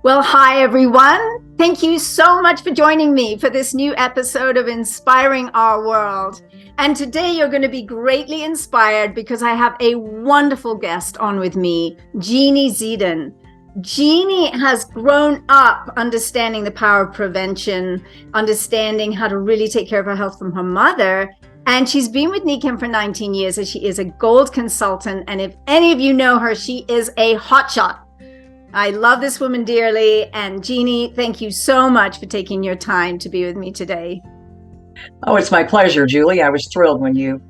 Well, hi, everyone. Thank you so much for joining me for this new episode of Inspiring Our World. And today you're going to be greatly inspired because I have a wonderful guest on with me, Jeannie Zedan. Jeannie has grown up understanding the power of prevention, understanding how to really take care of her health from her mother. And she's been with Nikken for 19 years, and she is a gold consultant. And if any of you know her, she is a hotshot. I love this woman dearly. And Jeannie, thank you so much for taking your time to be with me today. Oh, it's my pleasure, Julie. I was thrilled when you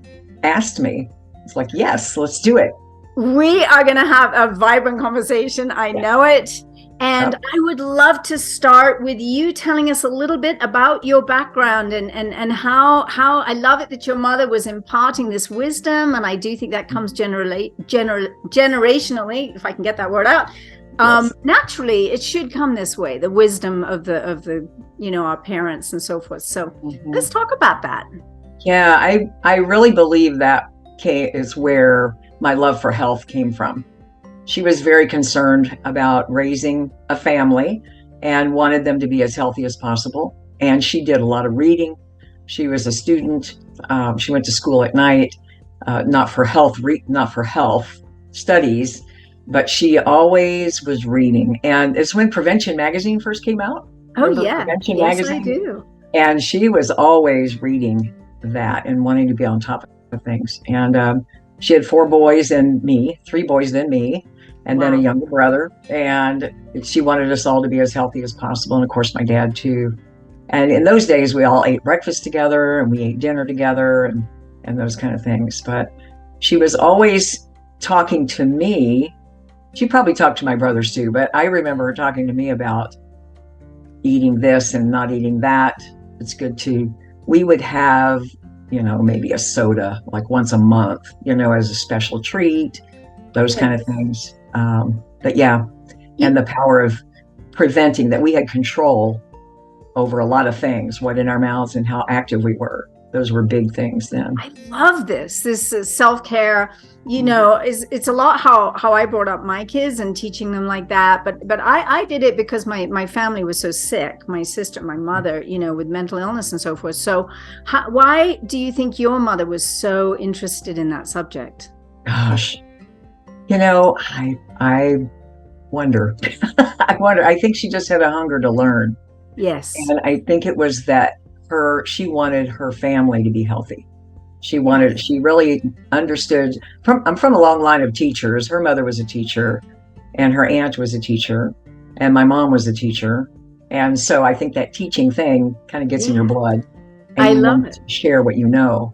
asked me. It's like, yes, let's do it. We are going to have a vibrant conversation. I know it. And I would love to start with you telling us a little bit about your background and how I love it that your mother was imparting this wisdom. And I do think that comes generationally, if I can get that word out. Yes. Naturally, it should come this way, the wisdom of the our parents and so forth. So let's talk about that. Yeah, I really believe that is where my love for health came from. She was very concerned about raising a family and wanted them to be as healthy as possible. And she did a lot of reading. She was a student. She went to school at night, not for health studies, but she always was reading. And it's when Prevention magazine first came out. Remember yeah. Prevention yes, magazine? I do. And she was always reading that and wanting to be on top of things. And she had 4 boys and me, 3 boys and me, and then a younger brother. And she wanted us all to be as healthy as possible. And of course, my dad too. And in those days, we all ate breakfast together and we ate dinner together and those kind of things. But she was always talking to me. She probably talked to my brothers too, but I remember her talking to me about eating this and not eating that. It's good we would have, maybe a soda like once a month, as a special treat, those kind of things. But yeah, and the power of preventing, that we had control over a lot of things, what in our mouths and how active we were. Those were big things then. I love this. This is self-care, it's a lot how I brought up my kids and teaching them like that. But I did it because my family was so sick, my sister, my mother, with mental illness and so forth. So why do you think your mother was so interested in that subject? Gosh, I wonder. I think she just had a hunger to learn. Yes. And I think it was that she wanted her family to be healthy. She really understood. I'm from a long line of teachers. Her mother was a teacher and her aunt was a teacher and my mom was a teacher. And so I think that teaching thing kind of gets in your blood. And I love it. Share what you know.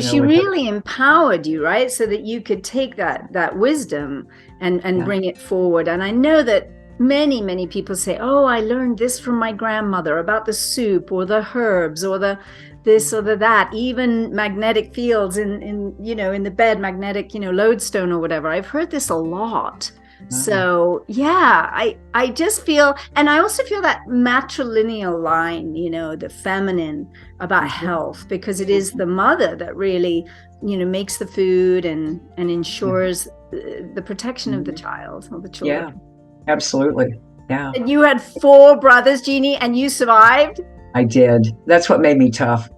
She really empowered you, right? So that you could take that wisdom and bring it forward. And I know that many people say, oh, I learned this from my grandmother about the soup or the herbs or the this or the that, even magnetic fields in the bed, magnetic, lodestone or whatever. I've heard this a lot. So yeah, I just feel, and I also feel that matrilineal line, the feminine about health, because it is the mother that really, makes the food and ensures the protection of the child or the children. Yeah, absolutely. Yeah. And you had 4 brothers, Jeannie, and you survived? I did. That's what made me tough.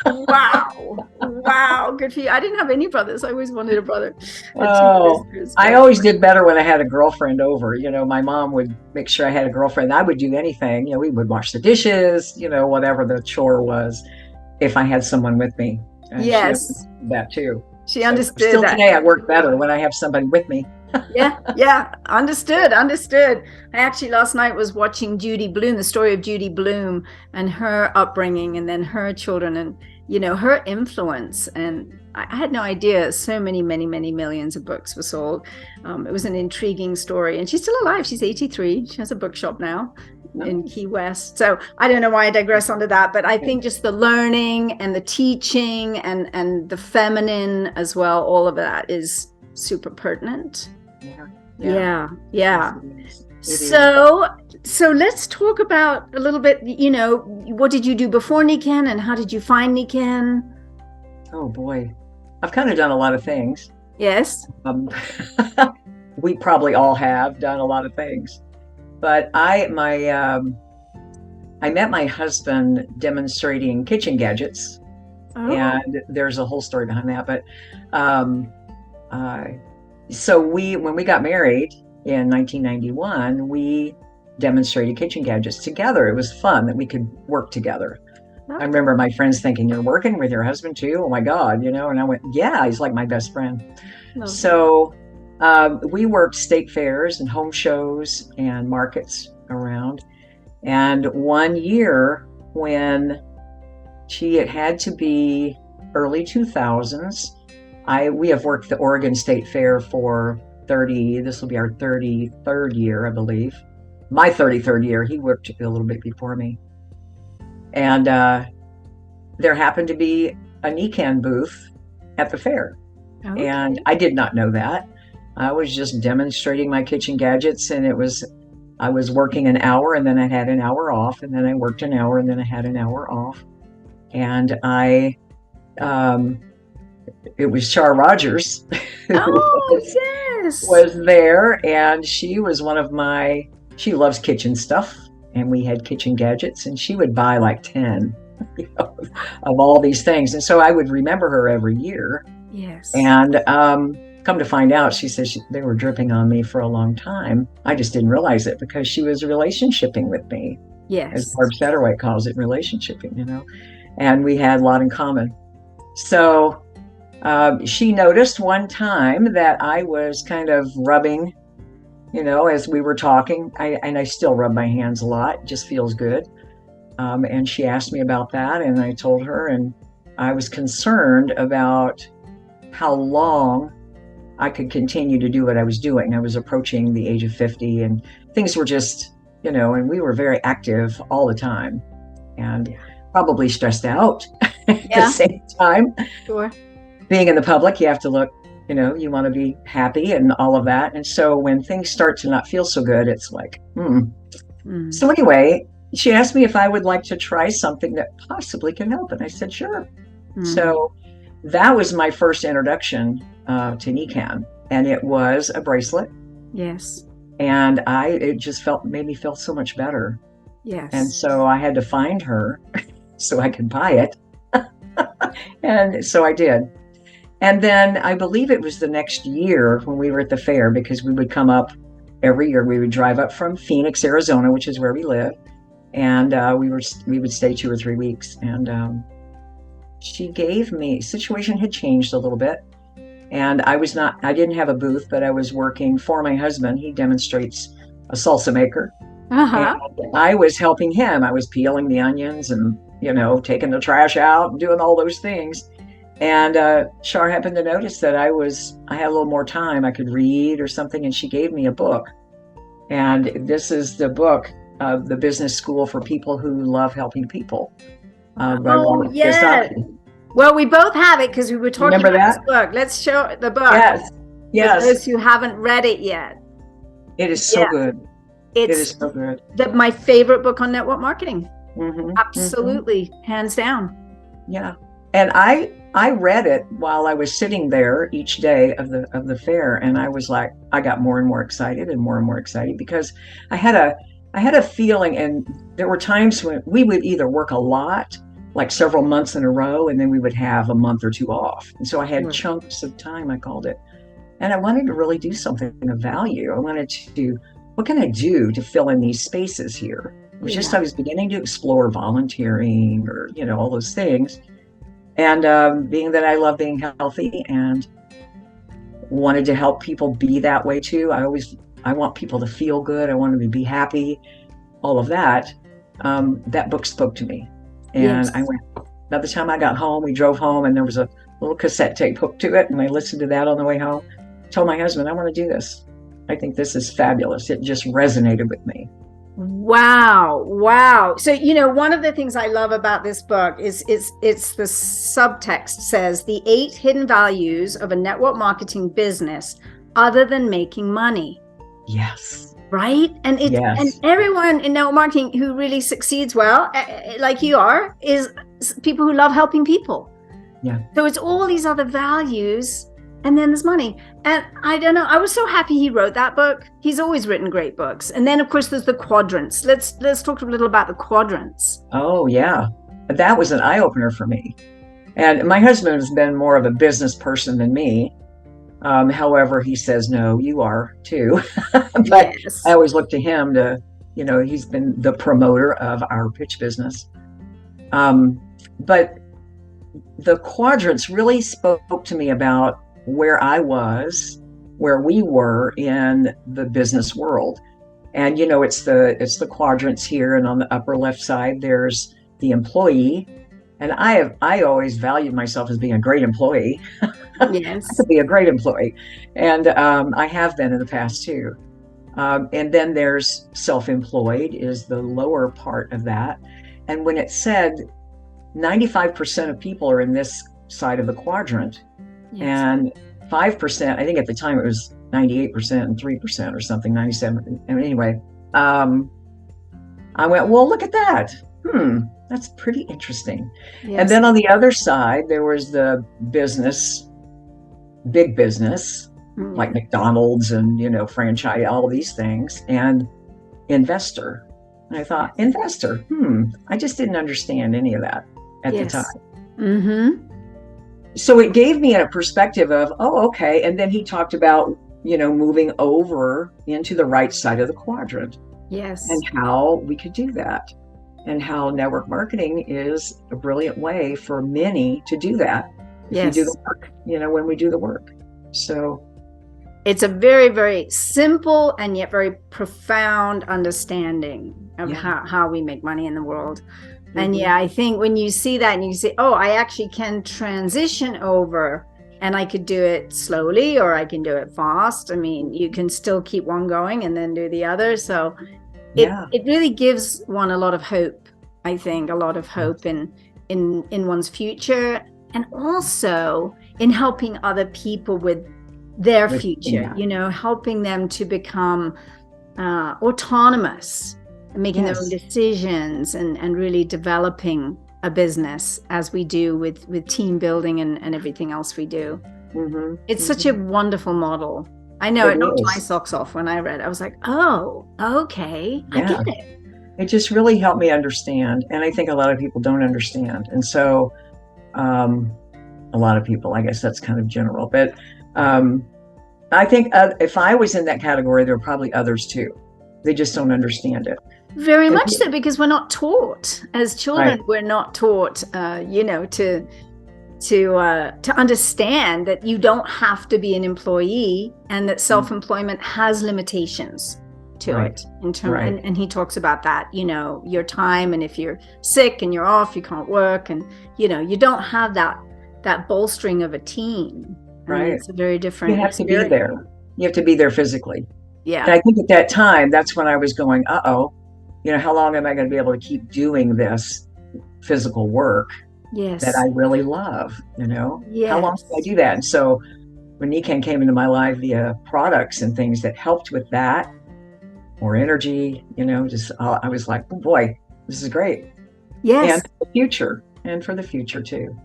Wow. Good for you. I didn't have any brothers. I always wanted a brother. I always did better when I had a girlfriend over. My mom would make sure I had a girlfriend. I would do anything. We would wash the dishes, whatever the chore was, if I had someone with me. And yes. That too. She understood still that. Today I work better when I have somebody with me. Yeah. Understood. I actually last night was watching Judy Blume, the story of Judy Blume and her upbringing and then her children and, her influence. And I had no idea so many millions of books were sold. It was an intriguing story and she's still alive. She's 83. She has a bookshop now in Key West. So I don't know why I digress onto that, but I think just the learning and the teaching and the feminine as well, all of that is super pertinent. Yeah. So let's talk about a little bit, what did you do before Nikken and how did you find Nikken? Oh boy, I've kind of done a lot of things. Yes. We probably all have done a lot of things. But I met my husband demonstrating kitchen gadgets, Oh, and there's a whole story behind that. But um, uh, so when we got married in 1991, we demonstrated kitchen gadgets together. It was fun that we could work together. I that's remember my friends thinking, "You're working with your husband too? Oh my God, you know?" And I went, "Yeah, he's like my best friend." lovely. So we worked state fairs and home shows and markets around. And one year when it had to be early 2000s, we have worked the Oregon State Fair for 30, this will be our 33rd year, I believe. My 33rd year, he worked a little bit before me. And there happened to be a Nikken booth at the fair. And Okay. I did not know that. I was just demonstrating my kitchen gadgets, and I was working an hour, and then I had an hour off, and then I worked an hour, and then I had an hour off. And um, it was Char Rogers who Oh, yes. was there, and she was she loves kitchen stuff, and we had kitchen gadgets, and she would buy like 10 you know, of all these things. And so I would remember her every year. Yes. And come to find out, she says they were dripping on me for a long time. I just didn't realize it because she was relationshiping with me, as Yes. Barb Satterwhite calls it, relationshiping, and we had a lot in common. So she noticed one time that I was kind of rubbing, as we were talking, and I still rub my hands a lot, it just feels good. And she asked me about that, and I told her, and I was concerned about how long I could continue to do what I was doing. I was approaching the age of 50, and things were just, and we were very active all the time, and probably stressed out at the Yeah. same time. Sure. Being in the public, you have to look, you want to be happy and all of that. And so when things start to not feel so good, it's like, So anyway, she asked me if I would like to try something that possibly can help. And I said, sure. So that was my first introduction to Nikken. And it was a bracelet. Yes. And it just made me feel so much better. Yes. And so I had to find her so I could buy it. And so I did. And then I believe it was the next year when we were at the fair, because we would come up every year. We would drive up from Phoenix, Arizona, which is where we live. And we would stay 2 or 3 weeks. And she gave me, situation had changed a little bit. And I didn't have a booth, but I was working for my husband. He demonstrates a salsa maker. And I was helping him. I was peeling the onions and, taking the trash out and doing all those things. And Char happened to notice that I had a little more time. I could read or something. And she gave me a book. And this is the book, The Business School for People Who Love Helping People. By Robert Kiyosaki. Well, we both have it because we were talking Remember about that? this book. Let's show the book. Yes. For those who haven't read it yet. It is so good. It is so good. My favorite book on network marketing. Mm-hmm. Absolutely. Mm-hmm. Hands down. Yeah. And I read it while I was sitting there each day of the fair, and I was like, I got more and more excited because I had a feeling, and there were times when we would either work a lot, like several months in a row, and then we would have a month or two off. And so I had chunks of time, I called it. And I wanted to really do something of value. I wanted to, what can I do to fill in these spaces here? It was just, I was beginning to explore volunteering or, all those things. And being that I love being healthy and wanted to help people be that way too. I want people to feel good. I want them to be happy, all of that. That book spoke to me. And I went, by the time I got home, we drove home, and there was a little cassette tape hooked to it. And I listened to that on the way home. I told my husband, I want to do this. I think this is fabulous. It just resonated with me. Wow. So, one of the things I love about this book is it's the subtext says the 8 hidden values of a network marketing business other than making money. Yes. Right. And and everyone in network marketing who really succeeds well, like you are, is people who love helping people. Yeah. So it's all these other values. and then there's money. And I don't know, I was so happy he wrote that book. He's always written great books. And then of course there's the quadrants. Let's talk a little about the quadrants. Oh yeah, that was an eye-opener for me. And my husband has been more of a business person than me. However, he says, no, you are too. But Yes. I always look to him to, he's been the promoter of our pitch business. But the quadrants really spoke to me about where I was, where we were in the business world. And, it's the quadrants here. And on the upper left side, there's the employee. And I always valued myself as being a great employee. Yes. I could be a great employee. And I have been in the past too. And then there's self-employed is the lower part of that. And when it said 95% of people are in this side of the quadrant, yes. And 5%, I think at the time it was 98% and 3% or something, 97. And anyway, I went, well, look at that. That's pretty interesting. Yes. And then on the other side, there was the business, big business, like McDonald's and, franchise, all these things, and investor. And I thought, investor, I just didn't understand any of that at the time. Mm-hmm. So it gave me a perspective of, oh, okay. And then he talked about, moving over into the right side of the quadrant. Yes. And how we could do that. And how network marketing is a brilliant way for many to do that. If you do the work, when we do the work. So it's a very, very simple and yet very profound understanding of how we make money in the world. Mm-hmm. And I think when you see that and you say, oh, I actually can transition over, and I could do it slowly or I can do it fast. I mean, you can still keep one going and then do the other. So it really gives one a lot of hope, I think, a lot of hope in one's future, and also in helping other people with their future, helping them to become autonomous, making their own decisions, and really developing a business as we do with team building and everything else we do. Mm-hmm. It's such a wonderful model. I know it knocked my socks off when I read it. I was like, oh, okay, I get it. It just really helped me understand. And I think a lot of people don't understand. And so a lot of people, I guess that's kind of general. But I think if I was in that category, there are probably others too. They just don't understand it. Very much so, because we're not taught as children. Right. We're not taught, to understand that you don't have to be an employee, and that self-employment has limitations to it in terms. And he talks about that, your time, and if you're sick and you're off, you can't work, and you don't have that bolstering of a team. Right. It's a very different. You have experience. To be there. You have to be there physically. Yeah. And I think at that time, that's when I was going, how long am I going to be able to keep doing this physical work that I really love? How long can I do that? And so when Nikken came into my life via products and things that helped with that, more energy, I was like, oh boy, this is great. Yes. And for the future too.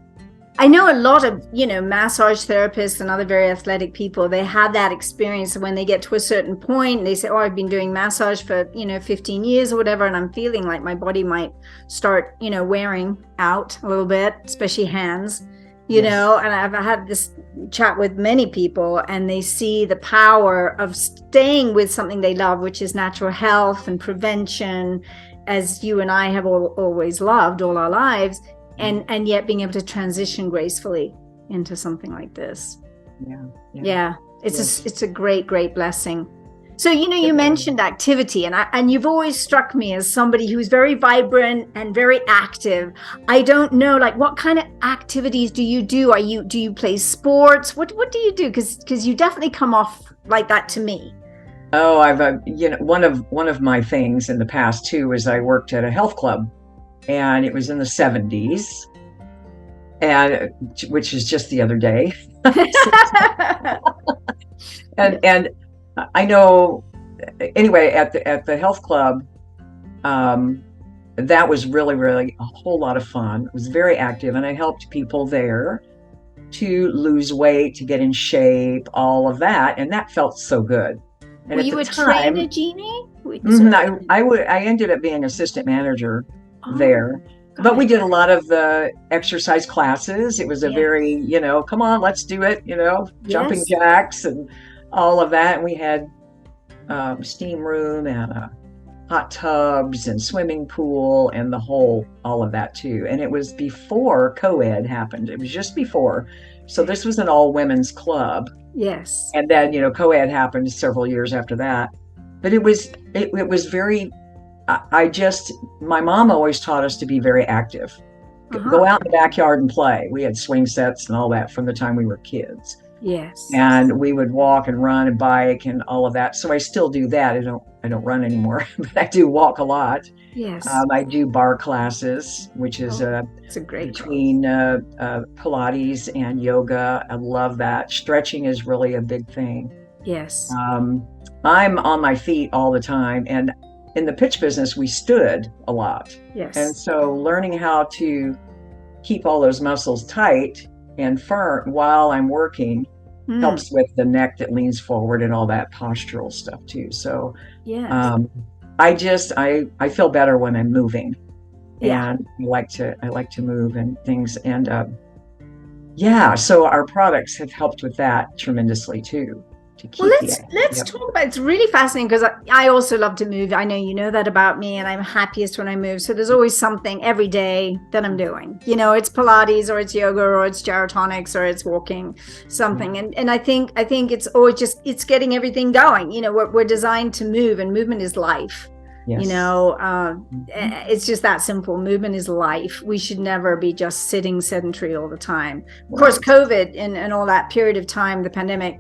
I know a lot of, massage therapists and other very athletic people, they have that experience when they get to a certain point, they say, oh, I've been doing massage for, 15 years or whatever, and I'm feeling like my body might start, wearing out a little bit, especially hands, and I've had this chat with many people, and they see the power of staying with something they love, which is natural health and prevention, as you and I have always loved all our lives. And yet being able to transition gracefully into something like this. Yeah. It's a great, great blessing. So, you mentioned activity, and you've always struck me as somebody who's very vibrant and very active. I don't know, what kind of activities do you do? Do you play sports? What do you do? Because you definitely come off like that to me. Oh, I've one of my things in the past too is I worked at a health club. And it was in the 70s, and which is just the other day. and I know, anyway, at the health club, that was really, really a whole lot of fun. It was very active, and I helped people there. to lose weight, to get in shape, all of that. And that felt so good. And Were at you the a time, trainer, Jeannie? I ended up being assistant manager Oh, there. got But we it. did a lot of the exercise classes. It was a Yes. very, come on, let's do it, jumping Yes. jacks and all of that. And we had steam room and hot tubs and swimming pool and all of that too. And it was before co-ed happened. It was just before. So this was an all women's club. Yes. And then, co-ed happened several years after that. But it was very, my mom always taught us to be very active. Go Uh-huh. out in the backyard and play. We had swing sets and all that from the time we were kids. Yes. And we would walk and run and bike and all of that. So I still do that. I don't run anymore, but I do walk a lot. Yes. I do bar classes, which is It's a great between Pilates and yoga. I love that. Stretching is really a big thing. Yes. I'm on my feet all the time, and in the pitch business, we stood a lot. Yes. And so learning how to keep all those muscles tight and firm while I'm working helps with the neck that leans forward and all that postural stuff too. So yes. I feel better when I'm moving. Yeah. And I like to move and things. And so our products have helped with that tremendously too. To keep let's talk about it's really fascinating because I also love to move. I know you know that about me, and I'm happiest when I move. So there's always something every day that I'm doing. It's Pilates or it's yoga or it's gyrotonics or it's walking something. And I think it's always just it's getting everything going. We're designed to move, and movement is life. Yes. It's just that simple. Movement is life. We should never be just sitting sedentary all the time. Of course, COVID and all that period of time, the pandemic,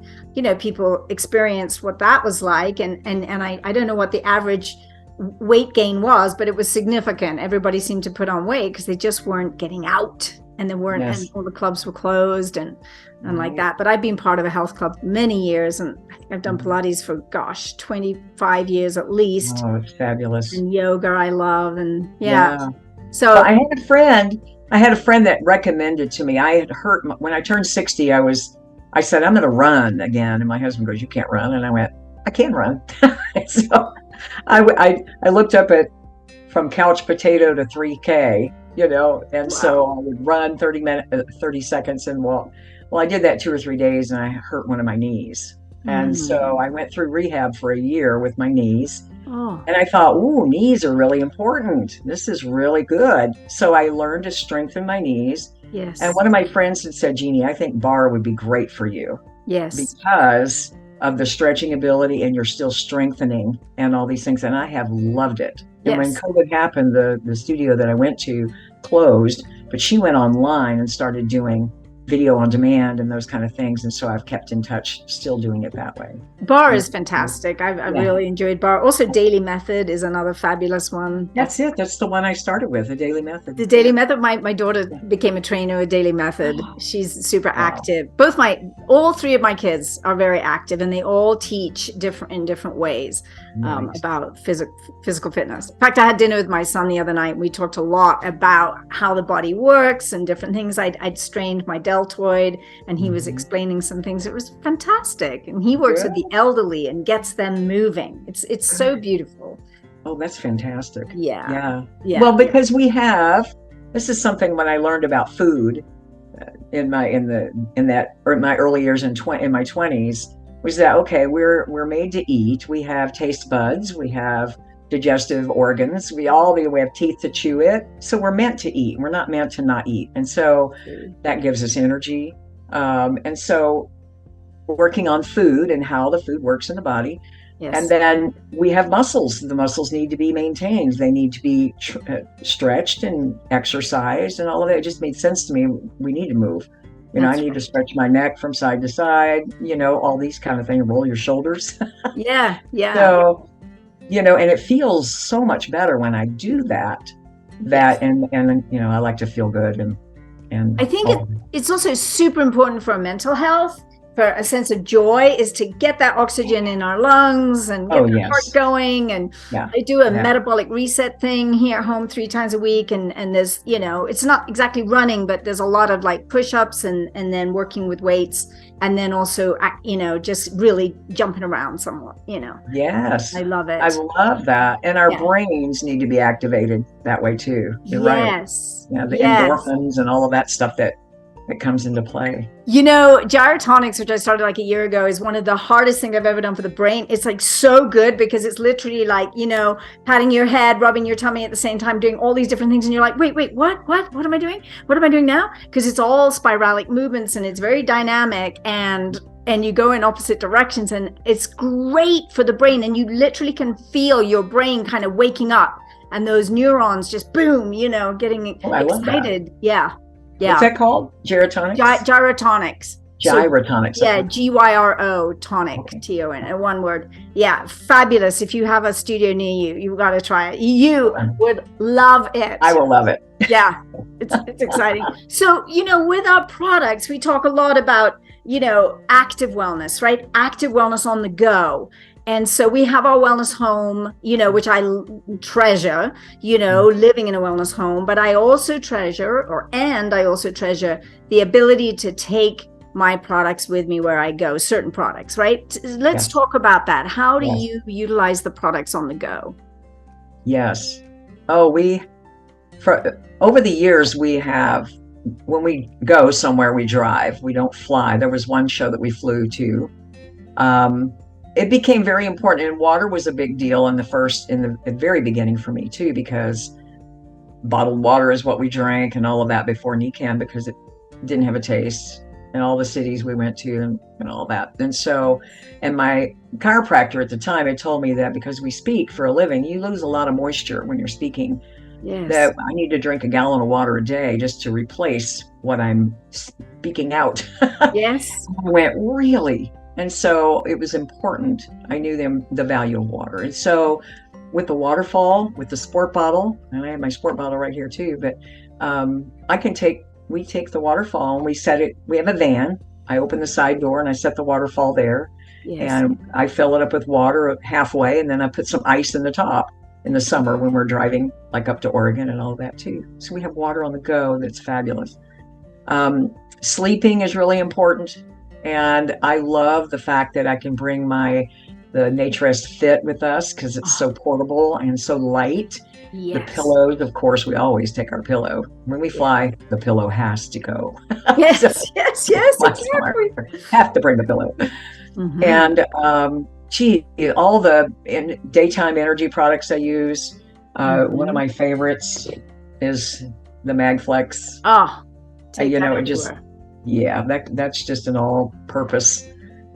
people experienced what that was like. And I don't know what the average weight gain was, but it was significant. Everybody seemed to put on weight because they just weren't getting out, and they weren't, and all the clubs were closed and like that. But I've been part of a health club many years, and I think I've done Pilates for 25 years at least. Oh, it's fabulous. And yoga I love, and so I had a friend that recommended to me. I had hurt when I turned 60. I said, I'm going to run again, and my husband goes, you can't run. And I went, I can run. So I looked up at from couch potato to 3K, and so I would run 30 seconds and walk. Well, I did that 2 or 3 days, and I hurt one of my knees. And so I went through rehab for a year with my knees. And I thought, ooh, knees are really important. This is really good. So I learned to strengthen my knees. Yes. And one of my friends had said, Jeannie, I think bar would be great for you. Yes. Because of the stretching ability, and you're still strengthening and all these things. And I have loved it. And when COVID happened, the studio that I went to closed, but she went online and started doing video on demand and those kind of things. And so I've kept in touch, still doing it that way. Bar is fantastic. I really enjoyed bar. Also, Daily Method is another fabulous one. That's it. That's the one I started with, the Daily Method. The Daily Method. My daughter became a trainer at Daily Method. She's super active. All 3 of my kids are very active, and they all teach in different ways about physical fitness. In fact, I had dinner with my son the other night. We talked a lot about how the body works and different things. I'd strained my deltoid, and he was explaining some things. It was fantastic. And he works with the elderly and gets them moving. It's so beautiful. Oh, that's fantastic. Yeah. Well, because this is something when I learned about food in my early years in my 20s, was that okay, we're made to eat. We have taste buds, we have digestive organs, we have teeth to chew it. So we're meant to eat. We're not meant to not eat. And so that gives us energy. And so working on food and how the food works in the body. Yes. And then we have muscles. The muscles need to be maintained. They need to be stretched and exercised and all of that. It just made sense to me. We need to move. I need to stretch my neck from side to side, all these kind of things, roll your shoulders. Yeah. So, and it feels so much better when I do that, and I like to feel good. And I think it's also super important for mental health. for a sense of joy is to get that oxygen in our lungs and get the heart going. And I do a metabolic reset thing here at home 3 times a week. And there's, it's not exactly running, but there's a lot of like push-ups and then working with weights. And then also, just really jumping around somewhat, Yes. I love it. I love that. And our brains need to be activated that way too. You're right. Yeah, the endorphins and all of that stuff that comes into play. Gyrotonics, which I started like a year ago, is one of the hardest things I've ever done for the brain. It's like so good because it's literally like, patting your head, rubbing your tummy at the same time, doing all these different things. And you're like, wait, what am I doing? What am I doing now? Because it's all spiralic movements and it's very dynamic and you go in opposite directions, and it's great for the brain. And you literally can feel your brain kind of waking up and those neurons just boom, getting excited. Yeah. What's that called? Gyrotonics? Gyrotonics. Gyrotonics. Gyro tonic, TON, one word. Yeah, fabulous. If you have a studio near you, you've got to try it. You would love it. I will love it. Yeah, it's exciting. So, with our products, we talk a lot about, active wellness, right? Active wellness on the go. And so we have our wellness home, which I treasure, living in a wellness home, but I also treasure the ability to take my products with me where I go, certain products, right? Let's talk about that. How do you utilize the products on the go? Yes. Oh, over the years, we have, when we go somewhere, we drive, we don't fly. There was one show that we flew to. It became very important, and water was a big deal in the very beginning for me too, because bottled water is what we drank and all of that before Nikken, because it didn't have a taste in all the cities we went to and all that. And my chiropractor at the time had told me that because we speak for a living, you lose a lot of moisture when you're speaking. Yes. That I need to drink a gallon of water a day just to replace what I'm speaking out. Yes. I went, really? And so it was important. I knew the value of water. And so with the waterfall, with the sport bottle, and I have my sport bottle right here too, but we take the waterfall and we set it, we have a van. I open the side door and I set the waterfall there. Yes. And I fill it up with water halfway, and then I put some ice in the top in the summer when we're driving like up to Oregon and all that too. So we have water on the go that's fabulous. Sleeping is really important. And I love the fact that I can bring the Naturist Fit with us because it's so portable and so light. Yes. The pillows, of course, we always take our pillow. When we fly, the pillow has to go. Yes, yes, exactly. Have to bring the pillow. Mm-hmm. And all the daytime energy products I use. One of my favorites is the MagFlex. Oh, that's just an all-purpose.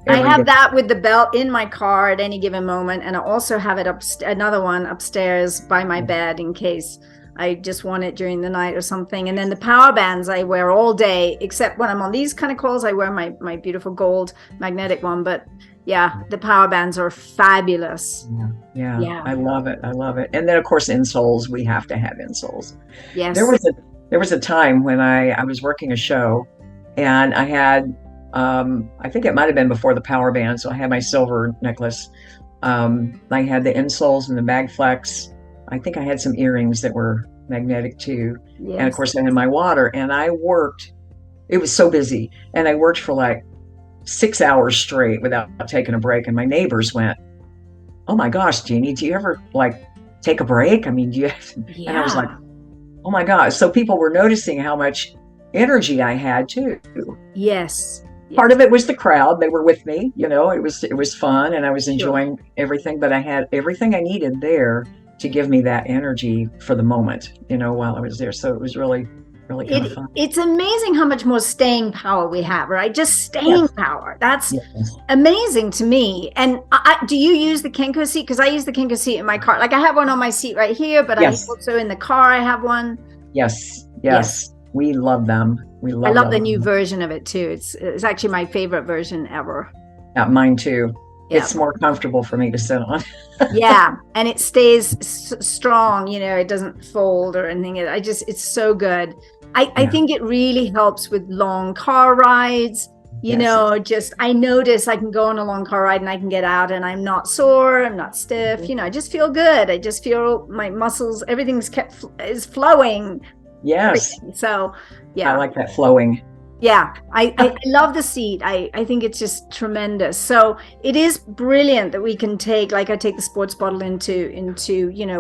I have that with the belt in my car at any given moment, and I also have it another one upstairs by my bed in case I just want it during the night or something. And then the power bands I wear all day, except when I'm on these kind of calls, I wear my beautiful gold magnetic one. But yeah, the power bands are fabulous. Yeah. I love it. And then of course insoles, we have to have insoles. Yes. There was a time when I was working a show, and I had, I think it might have been before the power band. So I had my silver necklace. I had the insoles and the MagFlex. I think I had some earrings that were magnetic too. Yes. And of course I had my water, and it was so busy. And I worked for like 6 hours straight without taking a break. And my neighbors went, "Oh my gosh, Jeannie, do you ever like take a break? I mean, do you?" Yeah. And I was like, "Oh my gosh." So people were noticing how much energy I had too. Yes. Part of it was the crowd. They were with me, it was fun, and I was enjoying everything, but I had everything I needed there to give me that energy for the moment, while I was there. So it was really, really kind of fun. It's amazing how much more staying power we have, right? Just staying power. That's amazing to me. And do you use the Kenko seat? Because I use the Kenko seat in my car. Like I have one on my seat right here, but I also in the car I have one. Yes. We love them. I love the new version of it too. It's actually my favorite version ever. Yeah, mine too. Yeah. It's more comfortable for me to sit on. Yeah, and it stays strong. It doesn't fold or anything. It's so good. I think it really helps with long car rides. Yes. just I notice I can go on a long car ride and I can get out and I'm not sore, I'm not stiff, I just feel good. I just feel my muscles, everything's is flowing. Yes. Everything. So I like that flowing. yeah, I love the seat. I think it's just tremendous. So it is brilliant that we can take, like I take the sports bottle into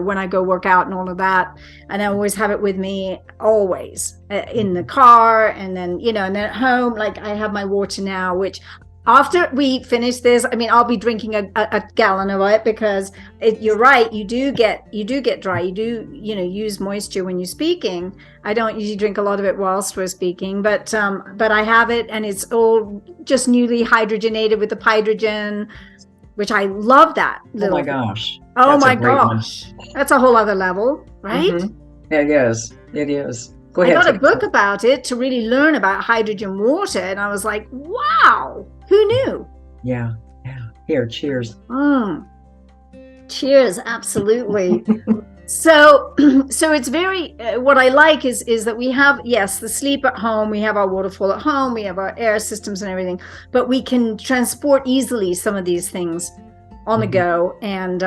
when I go work out and all of that, and I always have it with me always in the car, and then and then at home, like I have my water now, which after we finish this, I mean, I'll be drinking a gallon of it because you're right. You do get dry. You do, use moisture when you're speaking. I don't usually drink a lot of it whilst we're speaking, but I have it, and it's all just newly hydrogenated with the hydrogen, which I love that. Oh my gosh. Oh my gosh. That's a whole other level, right? Mm-hmm. It is. It is. Go ahead. I got a book about it to really learn about hydrogen water, and I was like, wow, who knew? Yeah. Yeah. Here, cheers. Cheers, absolutely. So it's very, what I like is that we have, yes, the sleep at home, we have our waterfall at home, we have our air systems and everything, but we can transport easily some of these things on the go. And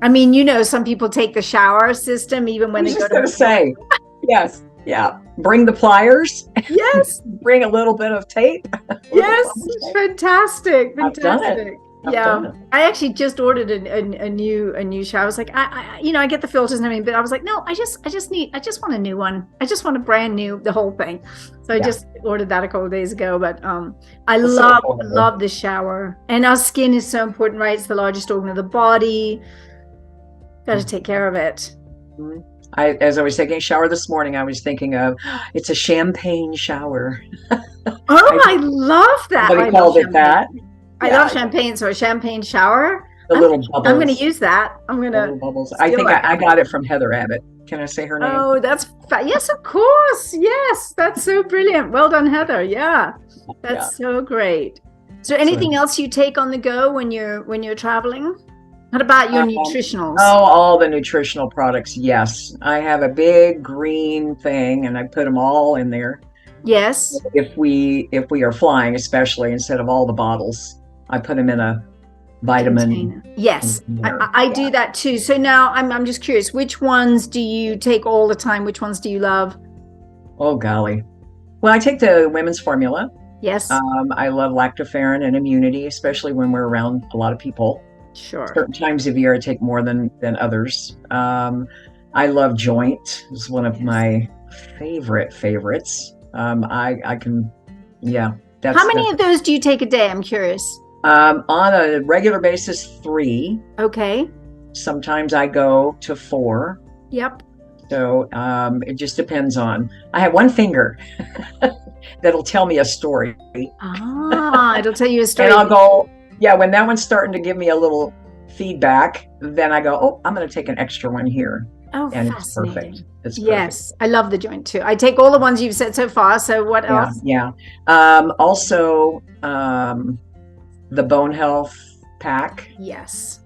I mean, some people take the shower system even when they go to say, yes. Yeah. Bring the pliers. Yes. Bring a little bit of tape. Yes. Fantastic. Fantastic. Yeah, I actually just ordered a new shower. I was like, I get the filters and everything, but I was like, no, I just want a new one. I just want a brand new, the whole thing. So I just ordered that a couple of days ago. But I love the shower, and our skin is so important, right? It's the largest organ of the body. Got to take care of it. As I was taking a shower this morning, I was thinking of it's a champagne shower. I love that. Somebody called it that. I love champagne, so a champagne shower. The little bubbles. I'm going to use that. I'm going to. Bubbles. I think I got it from Heather Abbott. Can I say her name? Oh, that's yes, of course. Yes, that's so brilliant. Well done, Heather. Yeah, that's so great. So, anything else you take on the go when you're traveling? What about your nutritionals? Oh, all the nutritional products. Yes, I have a big green thing, and I put them all in there. Yes. If we are flying, especially, instead of all the bottles, I put them in a vitamin container. Yes, I do that too. So now I'm just curious, which ones do you take all the time? Which ones do you love? Oh golly, well, I take the women's formula. Yes. I love lactoferrin and immunity, especially when we're around a lot of people. Sure. Certain times of year I take more than others. I love Joint. It's one of my favorites. I can, how many of those do you take a day? I'm curious. On a regular basis, 3. Okay. Sometimes I go to 4. Yep. So it just depends on. I have one finger that'll tell me a story. It'll tell you a story. And I'll go, when that one's starting to give me a little feedback, then I go, oh, I'm going to take an extra one here. Oh, and fascinating. It's perfect. It's perfect. Yes, I love the Joint too. I take all the ones you've said so far. So what else? Yeah. Also, the Bone Health Pack. Yes.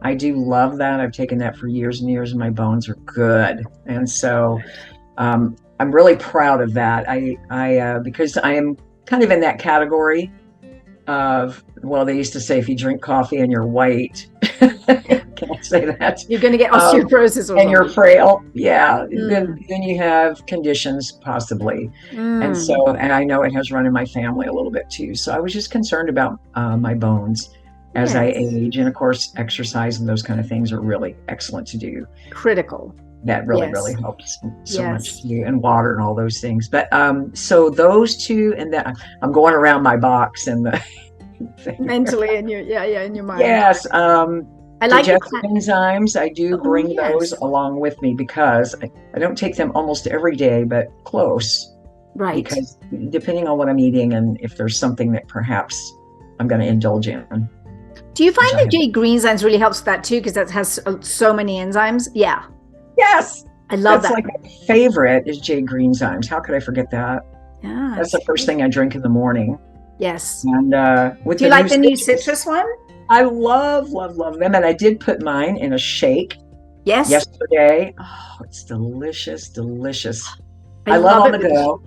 I do love that. I've taken that for years and years, and my bones are good. And so I'm really proud of that. I because I am kind of in that category of, well, they used to say if you drink coffee and you're white, can I say that? You're going to get osteoporosis or something. And you're frail. Yeah. Then you have conditions possibly. And so, and I know it has run in my family a little bit too. So I was just concerned about my bones as I age. And of course, exercise and those kind of things are really excellent to do. Critical. That really helps so much to you, and water and all those things. But so those two, and then I'm going around my box and the mentally in your in your mind. Yes. I like digestive enzymes. I do bring those along with me because I don't take them almost every day, but close. Right. Because depending on what I'm eating and if there's something that perhaps I'm going to indulge in. Do you find that J Green Enzymes really helps with that too? Because that has so many enzymes. Yeah. Yes. I love that. That's like my favorite is J Green Enzymes. How could I forget that? Yeah. That's the first thing I drink in the morning. Yes. And do you like the new citrus one? I love them. And I did put mine in a shake. Yes. Yesterday. Oh, it's delicious. I love on the go.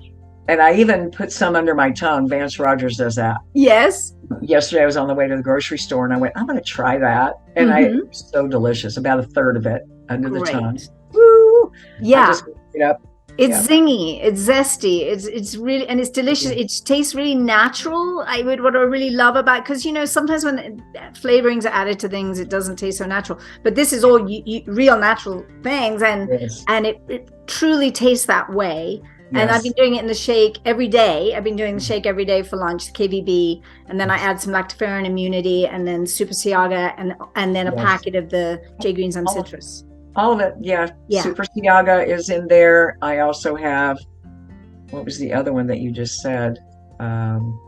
And I even put some under my tongue. Vance Rogers does that. Yes. Yesterday I was on the way to the grocery store and I went, I'm going to try that. And Mm-hmm. it's so delicious. About a third of it under the tongue. Great. Woo! I Yeah. just it up. It's Yeah. zingy, it's zesty, it's really, and it's delicious. It tastes really natural. What I really love about, because sometimes when flavorings are added to things, it doesn't taste so natural. But this is all real natural things, and Yes. it truly tastes that way. And I've been Yes. doing it in the shake every day. I've been doing the shake every day for lunch, KVB, and then I add some lactoferrin immunity, and then Super Siaga, and then a Yes. packet of the J Greens on All citrus. All of it, yeah. Yeah. Super Siaga is in there. I also have, what was the other one that you just said? Well,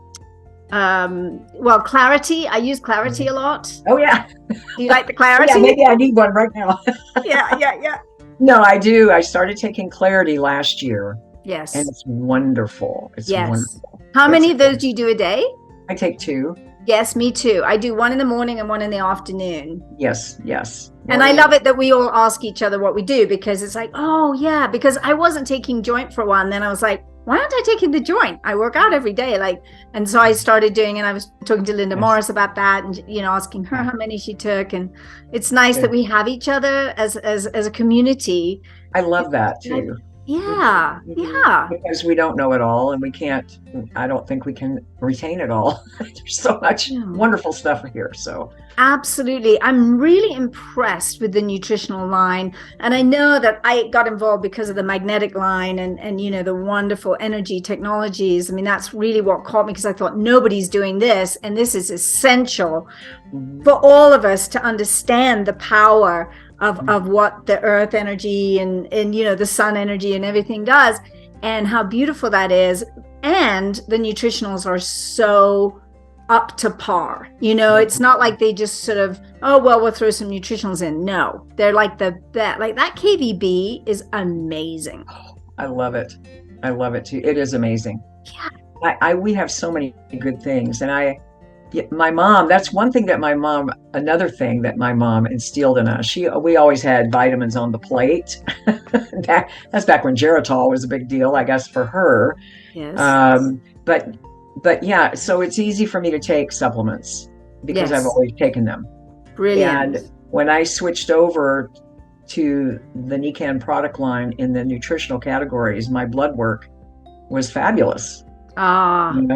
Clarity. I use Clarity a lot. Oh yeah. Do you like the Clarity? Yeah, maybe I need one right now. Yeah. No, I do. I started taking Clarity last year. Yes. And it's wonderful. It's wonderful. How many of those do you do a day? I take 2. Yes, me too. I do one in the morning and one in the afternoon. Yes. And I love it that we all ask each other what we do, because it's like, oh yeah, because I wasn't taking joint for a while, and then I was like, why aren't I taking the joint? I work out every day, and so I started doing, and I was talking to Linda Morris about that, and asking her how many she took, and it's nice that we have each other as a community. I love that too. Yeah. Because we don't know it all, and I don't think we can retain it all. There's so much wonderful stuff here. So absolutely. I'm really impressed with the nutritional line. And I know that I got involved because of the magnetic line and the wonderful energy technologies. I mean, that's really what caught me, because I thought nobody's doing this. And this is essential for all of us to understand the power of what the earth energy and the sun energy and everything does, and how beautiful that is. And the nutritionals are so up to par. It's not like they just sort of, oh, well, we'll throw some nutritionals in. No, they're like that KVB is amazing. I love it. I love it too. It is amazing. Yeah. We have so many good things. And my mom, that's one thing that another thing that my mom instilled in us. We always had vitamins on the plate. That's back when Geritol was a big deal, I guess, for her. Yes. But yeah, so it's easy for me to take supplements because I've always taken them. Brilliant. And when I switched over to the Nikken product line in the nutritional categories, my blood work was fabulous. I mean,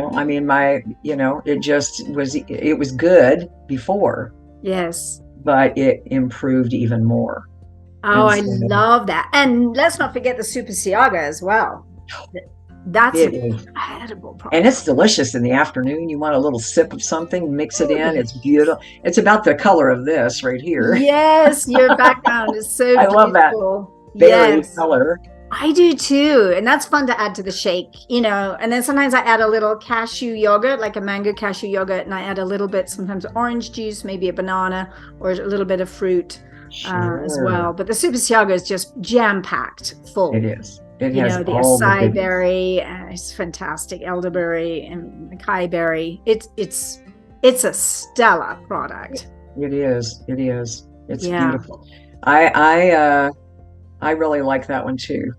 it was good before. Yes. But it improved even more. I love that. And let's not forget the Super Siaga as well. That's an incredible product. And it's delicious in the afternoon. You want a little sip of something, mix it in. It's beautiful. It's about the color of this right here. Yes, your background is so beautiful. I love that berry color. I do too. And that's fun to add to the shake, and then sometimes I add a little cashew yogurt, like a mango cashew yogurt, and I add a little bit, sometimes orange juice, maybe a banana, or a little bit of fruit as well. But the Super Siaga is just jam-packed full. It is. It has the all acai berry, it's fantastic, elderberry and acai berry. It's a stellar product. It is. It's beautiful. I really like that one too.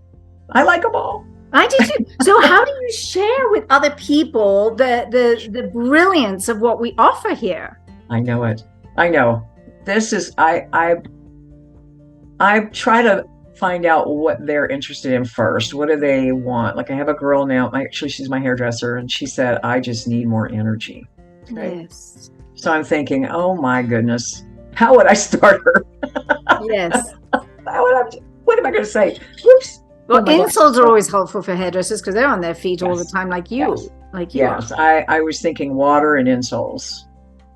I like them all. I do too. So how do you share with other people the brilliance of what we offer here? I know it. I know. This is I try to find out what they're interested in first. What do they want? Like I have a girl now, actually she's my hairdresser, and she said, I just need more energy. Okay? Yes. So I'm thinking, oh my goodness, how would I start her? Yes. What am I going to say? Whoops. Well, insoles are always helpful for hairdressers because they're on their feet all the time, like you. Yes. I was thinking water and insoles.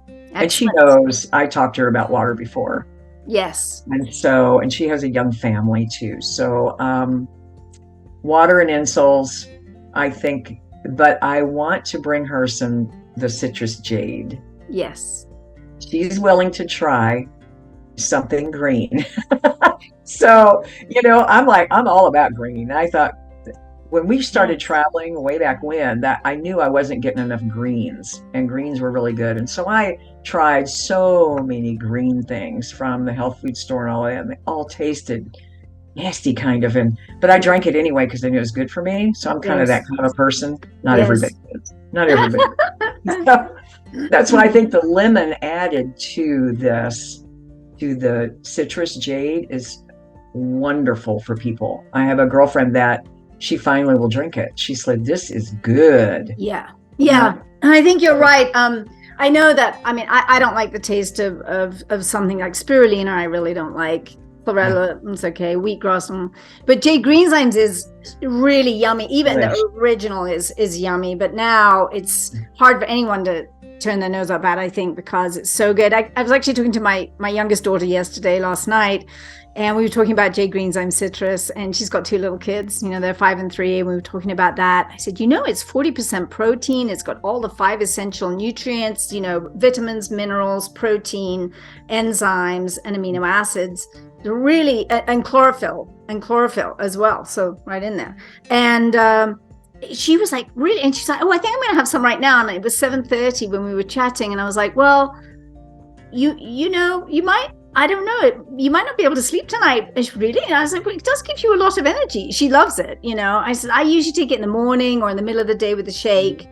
Excellent. And she knows I talked to her about water before. Yes. And she has a young family too. So water and insoles, I think, but I want to bring her the citrus jade. Yes. She's willing to try something green. So, I'm all about green. I thought when we started traveling way back when, that I knew I wasn't getting enough greens, and greens were really good. And so I tried so many green things from the health food store and all that, and they all tasted nasty kind of, but I drank it anyway because I knew it was good for me. So I'm kind of that Yes. kind of person. Not everybody Yes. is. Not everybody. So that's why I think the lemon added to this, to the citrus jade, is wonderful for people. I have a girlfriend that she finally will drink it. She said, "This is good." Yeah. You Yeah. know? I think you're So, right. I know that, I mean, I don't like the taste of something like spirulina. I really don't like yeah, chlorella. It's okay. Wheatgrass. But Jade Greenzymes is really yummy. Even the delish. original is yummy, but now it's hard for anyone to turn their nose up at, I think, because it's so good. I was actually talking to my youngest daughter last night, and we were talking about Jade Greenzyme citrus, and she's got two little kids, they're 5 and 3, and we were talking about that. I said, it's 40% protein. It's got all the 5 essential nutrients, vitamins, minerals, protein, enzymes, and amino acids. They're really, and chlorophyll as well. So right in there. And she was like, really? And she's like, oh, I think I'm going to have some right now. And it was 7:30 when we were chatting. And I was like, well, you might, I don't know, you might not be able to sleep tonight. Really? And I was like, well, it does give you a lot of energy. She loves it. I said, I usually take it in the morning or in the middle of the day with a shake.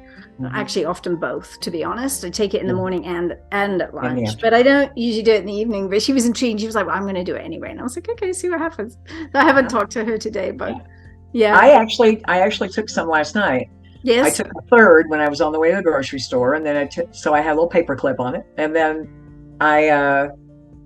Actually, often both, to be honest. I take it in the morning and at lunch, but I don't usually do it in the evening. But she was intrigued. She was like, well, I'm going to do it anyway. And I was like, okay, see what happens. I haven't talked to her today, but yeah. I actually took some last night. I Yes. took a third when I was on the way to the grocery store, and then so I had a little paper clip on it, and then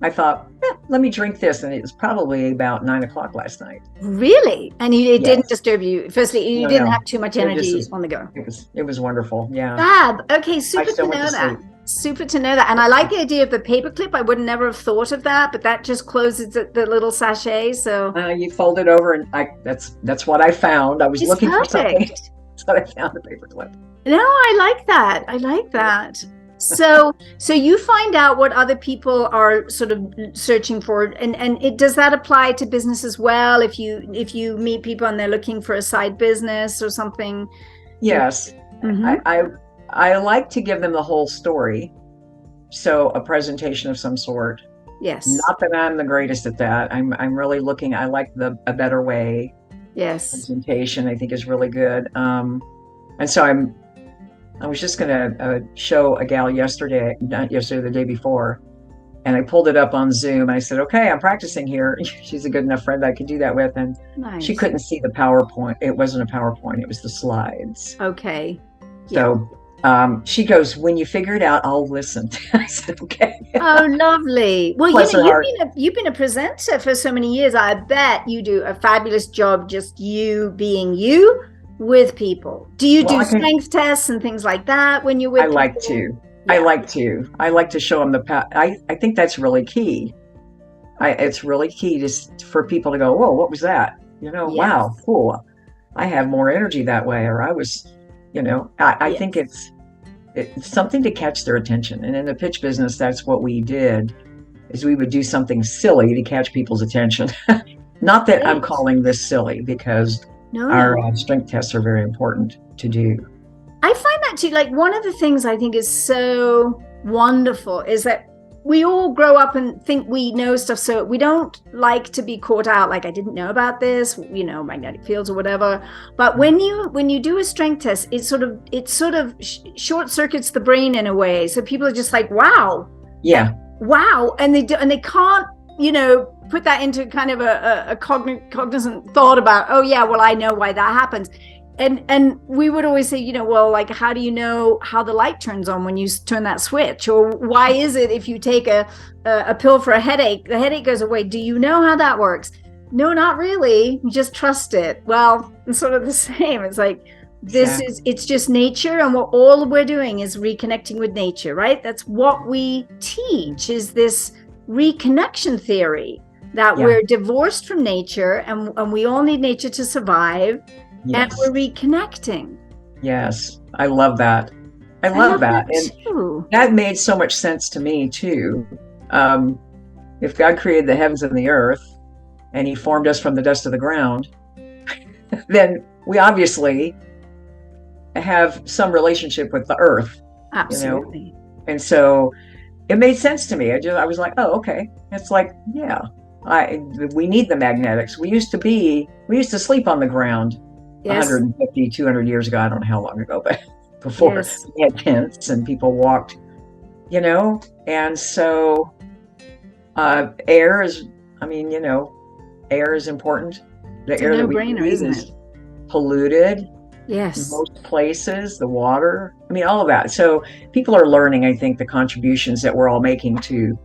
I thought, let me drink this, and it was probably about 9 o'clock last night. Really? And it didn't Yes. disturb you? Firstly, you didn't have too much energy on the go. It was wonderful. Yeah. Fab. Okay, I super to still went know to that. sleep. Super to know that. And I like the idea of the paperclip. I would never have thought of that, but that just closes the little sachet. So You fold it over, and that's what I found. I was it's looking for something, perfect. so I found the paper clip. No, I like that. I like that. So you find out what other people are sort of searching for, and does that apply to business as well? If you meet people and they're looking for a side business or something. Yes. Mm-hmm. I like to give them the whole story. So a presentation of some sort. Yes. Not that I'm the greatest at that. I'm really looking. I like a better way Yes. presentation. I think is really good. And so I was just gonna show a gal yesterday, not yesterday, the day before, and I pulled it up on Zoom. I said, "Okay, I'm practicing here." She's a good enough friend I could do that with, and she Nice. couldn't see the PowerPoint. It wasn't a PowerPoint. It was the slides. Okay. Yeah. So she goes, "When you figure it out, I'll listen." I said, "Okay." Oh, lovely. Well, Bless her heart. you've been a presenter for so many years. I bet you do a fabulous job just you being you with people. Do you do strength tests and things like that when you're with people? Like to. Yeah. I like to show them the path. I think that's really key. It's really key for people to go, "Whoa, what was that?" Yes. Wow, cool. I have more energy that way, or I was, I think it's something to catch their attention. And in the pitch business, that's what we did, is we would do something silly to catch people's attention. Not that I'm calling this silly, because our strength tests are very important to do. I find that too, like one of the things I think is so wonderful is that we all grow up and think we know stuff, so we don't like to be caught out like, I didn't know about this, magnetic fields or whatever. But when you do a strength test, it sort of short circuits the brain in a way, so people are just like, wow, and they can't put that into kind of a cognizant thought about, oh yeah, well, I know why that happens. And we would always say, well, like, how do you know how the light turns on when you turn that switch? Or why is it if you take a pill for a headache, the headache goes away? Do you know how that works? No, not really. You just trust it. Well, it's sort of the same. It's like, it's just nature. And all we're doing is reconnecting with nature, right? That's what we teach, is this reconnection theory, that we're divorced from nature and we all need nature to survive. Yes. And we're reconnecting. Yes, I love that. I love that. And that made so much sense to me too. If God created the heavens and the earth, and he formed us from the dust of the ground, then we obviously have some relationship with the earth. Absolutely. And so it made sense to me. I was like, oh, okay. It's like, yeah. We need the magnetics. We used to sleep on the ground Yes. 150, 200 years ago. I don't know how long ago, but before Yes. we had tents and people walked, and so air is, I mean, air is important. The It's a air that we no-brainer, breathe isn't it? is polluted Yes. most places, the water, I mean, all of that. So people are learning, I think, the contributions that we're all making to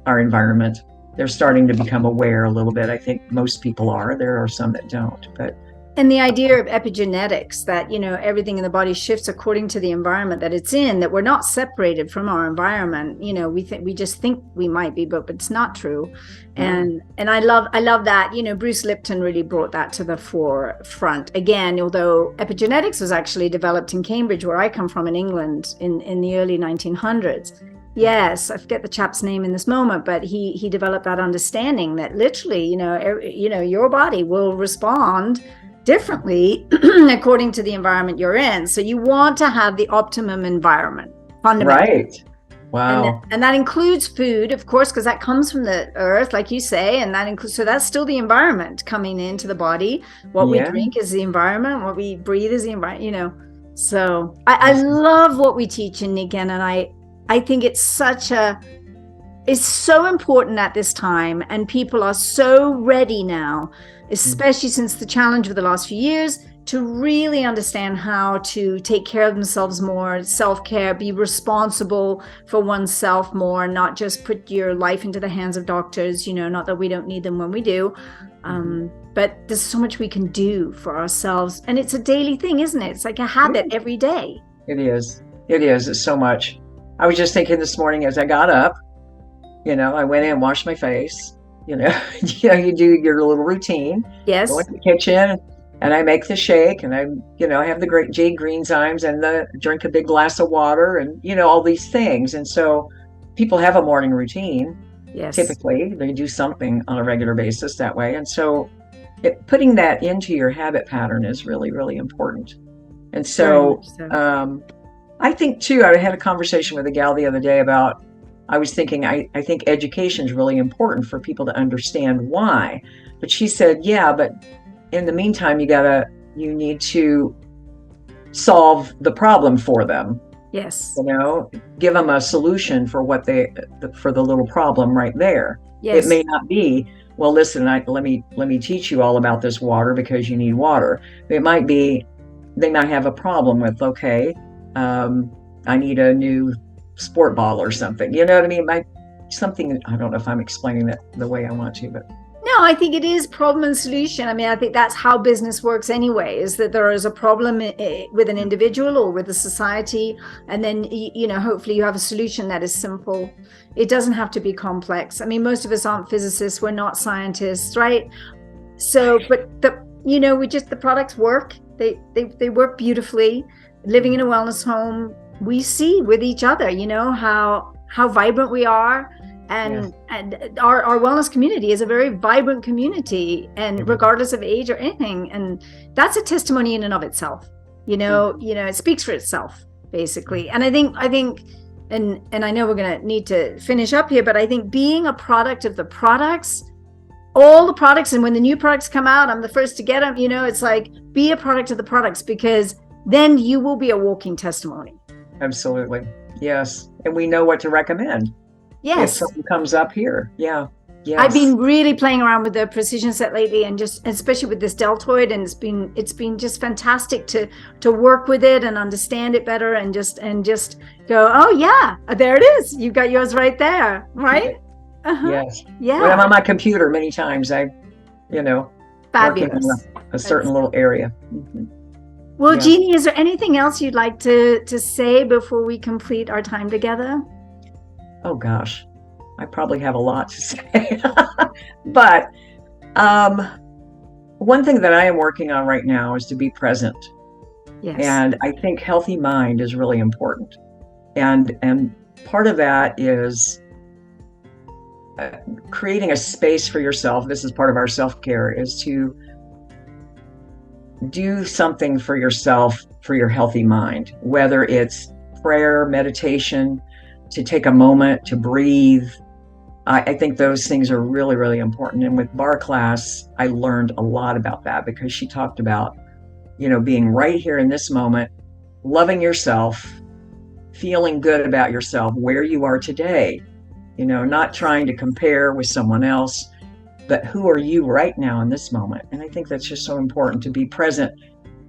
our environment. They're starting to become aware a little bit. I think most people are. There are some that don't, but And the idea of epigenetics, that, everything in the body shifts according to the environment that it's in, that we're not separated from our environment. We just think we might be, but it's not true. And I love that, Bruce Lipton really brought that to the forefront again, although epigenetics was actually developed in Cambridge, where I come from, in England, in the early 1900s. Yes, I forget the chap's name in this moment, but he developed that understanding that literally, your body will respond differently according to the environment you're in. So you want to have the optimum environment, fundamentally. right. Wow. And that includes food, of course, because that comes from the earth, like you say, and that includes, so that's still the environment coming into the body. What we Yeah. drink is the environment, what we breathe is the environment. So I love what we teach in Nikken, and I think it's so important at this time, and people are so ready now, especially since the challenge of the last few years, to really understand how to take care of themselves more, self-care, be responsible for oneself more, not just put your life into the hands of doctors, not that we don't need them when we do. But there's so much we can do for ourselves, and it's a daily thing, isn't it? It's like a habit every day. It is. It's so much. I was just thinking this morning as I got up, I went in, washed my face, you do your little routine. Yes. Go in the kitchen and I make the shake, and I have the great jade green zymes, and drink a big glass of water, and all these things. And so people have a morning routine. Yes. Typically they do something on a regular basis that way. And so putting that into your habit pattern is really, really important. And so, I think too, I had a conversation with a gal the other day about, I was thinking, I think education is really important for people to understand why. But she said, yeah, but in the meantime, you need to solve the problem for them. Yes. Give them a solution for for the little problem right there. Yes. It may not be, well, listen, let me teach you all about this water because you need water. It might be, they might have a problem with, okay, I need a new sport ball or something. You know what I mean? Something, I don't know if I'm explaining that the way I want to, but. No, I think it is problem and solution. I mean, I think that's how business works anyway, is that there is a problem with an individual or with a society, and then, hopefully you have a solution that is simple. It doesn't have to be complex. I mean, most of us aren't physicists, we're not scientists, right? So, but the products work. They work beautifully. Living in a wellness home, we see with each other, how vibrant we are. And our wellness community is a very vibrant community, and regardless of age or anything. And that's a testimony in and of itself. It speaks for itself, basically. And I think, and I know we're going to need to finish up here, but I think being a product of the products, all the products, and when the new products come out, I'm the first to get them, it's like, be a product of the products, because then you will be a walking testimony. Absolutely. Yes. And we know what to recommend. Yes. If something comes up here. Yeah. Yes. I've been really playing around with the precision set lately, and just especially with this deltoid, and it's been just fantastic to work with it and understand it better, and just go, oh yeah, there it is. You've got yours right there, right? Yes. Yeah. When I'm on my computer, many times fabulous. Working in a certain little area. Well, yeah. Jeannie, is there anything else you'd like to say before we complete our time together? Oh gosh, I probably have a lot to say. But one thing that I am working on right now is to be present. Yes. And I think healthy mind is really important. And part of that is creating a space for yourself. This is part of our self-care, is to do something for yourself, for your healthy mind, whether it's prayer, meditation, to take a moment to breathe, I think those things are really, really important. And with bar class, I learned a lot about that because she talked about, being right here in this moment, loving yourself, feeling good about yourself, where you are today, not trying to compare with someone else, but who are you right now in this moment? And I think that's just so important, to be present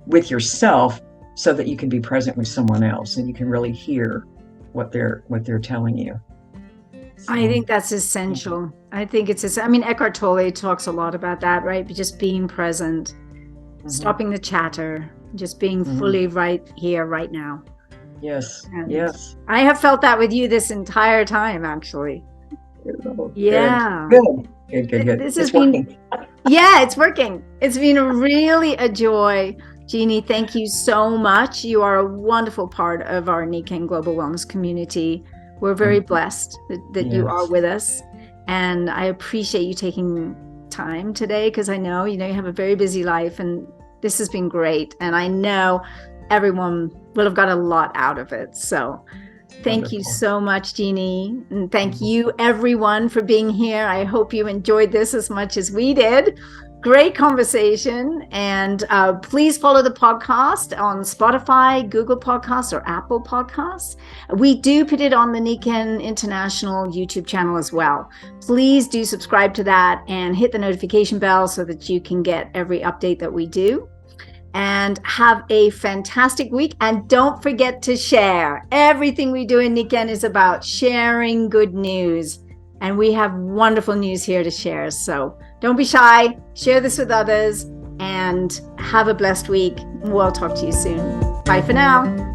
with yourself so that you can be present with someone else and you can really hear what they're telling you. So, I think that's essential. I think Eckhart Tolle talks a lot about that, right? Just being present, stopping the chatter, just being fully right here, right now. Yes. And yes. I have felt that with you this entire time, actually. Yeah. Good. This has It's been, working. yeah, it's working. It's been really a joy. Jeannie, thank you so much. You are a wonderful part of our Nikken Global Wellness community. We're very blessed that you are with us. And I appreciate you taking time today, because I know, you have a very busy life, and this has been great. And I know everyone will have got a lot out of it. So thank you so much, Jeannie. And thank you, everyone, for being here. I hope you enjoyed this as much as we did. Great conversation. And please follow the podcast on Spotify, Google Podcasts, or Apple Podcasts. We do put it on the Nikken International YouTube channel as well. Please do subscribe to that and hit the notification bell so that you can get every update that we do. And have a fantastic week. And don't forget to share. Everything we do in Nikken is about sharing good news. And we have wonderful news here to share. So don't be shy. Share this with others. And have a blessed week. We'll talk to you soon. Bye for now.